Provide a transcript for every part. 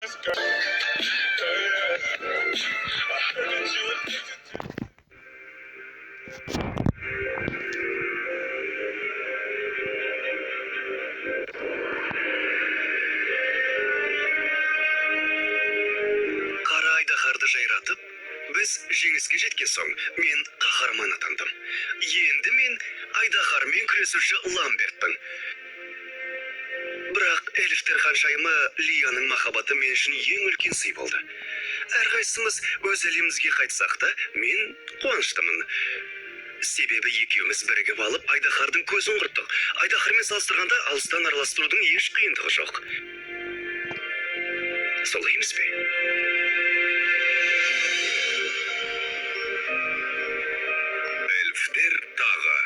Қара айдаһарды жайратып, біз жеңіске жеткен соң, мен қаһарман атандым. Енді мен айдаһармен күресуші Ламбертпін. Бірақ эльфтер ханшайымы Лияның махаббаты мен үшін ең үлкен сый болды. Әрқайсымыз өз әлемімізге қайтсақ та, мен қуаныштымын. Себебі екеуміз бірігіп алып, айдаһардың көзін құрттық. Айдаһармен салыстырғанда алыстан араластырудың еш қиындығы жоқ. Солай емес пе? Эльфтер тағы.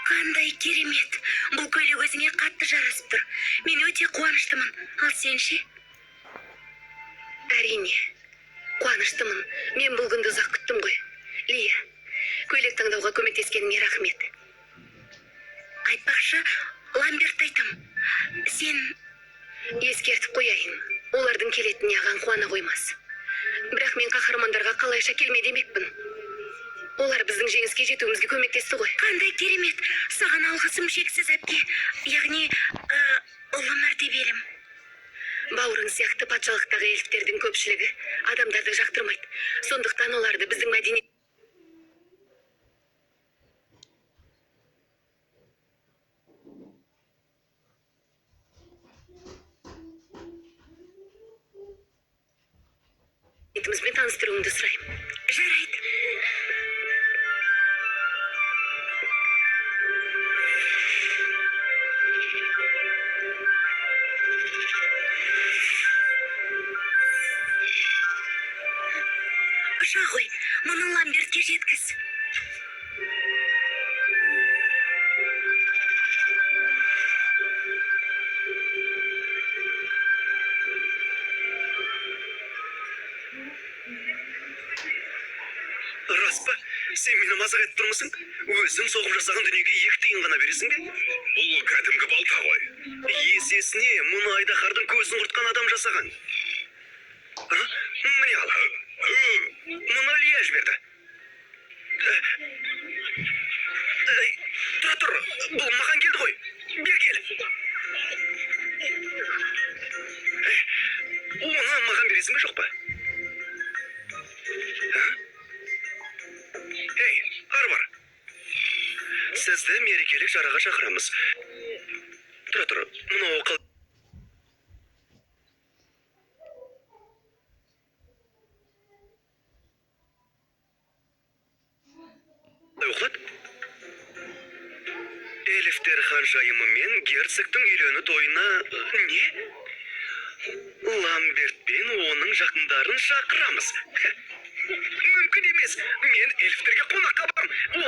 Қандай керемет. Бұл көйлек өзіңе қатты жарасып тұр. Мен өте қуаныштымын. Ал сен ше? Әрине, қуаныштымын. Мен бұл күнді ұзақ күттім ғой. Лия, көйлек таңдауға көмектескеніңе рахмет. Айтпақшы, Ламберт айтам. Сен ескертіп қояйын. Олардың келетініне аған қуана қоймас. Бірақ мен қаһармандарға қалайша келме демекпін. Олар біздің жеңіске жетуімізге көмектесті ғой. Қандай керемет. Саған алғысым шексіз, әпке. Яғни, ұлы мәртебелім. Бауырың сияқты патшалықтағы эльфтердің көпшілігі адамдарды жақтырмайды. Сондықтан оларды біздің мәдениетімізбен таныстыруыңды сұраймын. Жарайды. Ұша ғой, мұны Ламбертке жеткіз. Рас па? Сен мені мазақ етіп тұрмысың? Өзің соғып жасаған дүниеге 2 тиын ғана бересің бе? Бұл кәдімгі балта ғой. Есесіне, мұны айдаһардың көзін құртқан адам жасаған. Міне ал. Мұны Лия жіберді. Тұр, бұл маған келді ғой. Бер кел. Оны маған бересің бе жоқ па? Ей, арбар. Сізді мерекелік шараға шақырамыз. Тұр, мынау қал... Оқылат. Эльфтер ханшайымы мен герцогтың үйлену тойына... Не? Ламберт пен оның жақындарын шақырамыз. Мүмкін емес. Мен эльфтерге қонаққа барам.